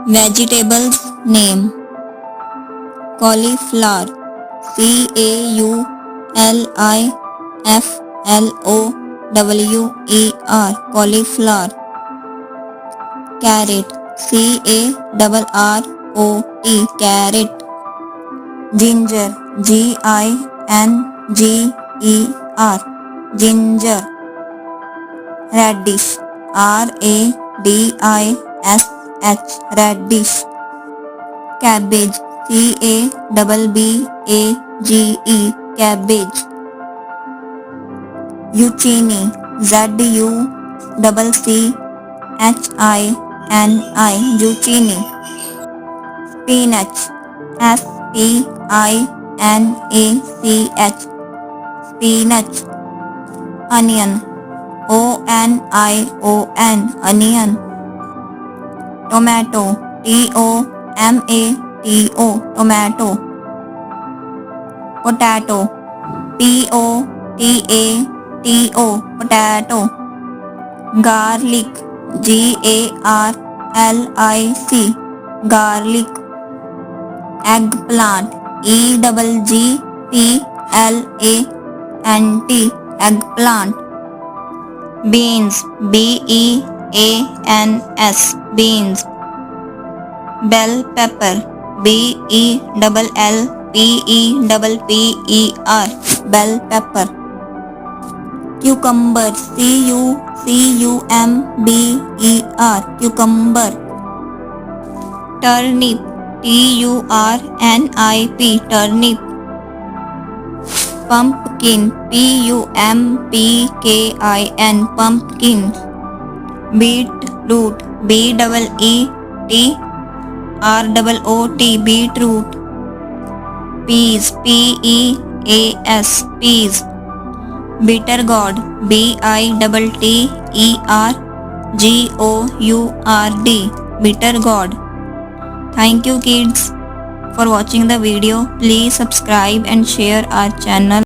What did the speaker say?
Vegetables name: cauliflower, cauliflower, cauliflower. Carrot, carrot, carrot. Ginger, ginger, ginger. Radish, radish, radish. Cabbage, cabbage, cabbage. Zucchini, zucchini, zucchini. Spinach, spinach, spinach. Onion, onion, onion. Tomato, tomato, tomato. Potato, potato. Garlic, garlic, garlic. Eggplant, eggplant, eggplant. Beans, beans, beans. Bell pepper, bell pepper, bell pepper. Cucumber, cucumber, cucumber. Turnip, turnip, turnip. Pumpkin, pumpkin, pumpkin. Beetroot, beetroot, beetroot. Peas, peas. Bitter gourd, bittergourd, bitter gourd. Thank you kids for watching the video. Please subscribe and share our channel.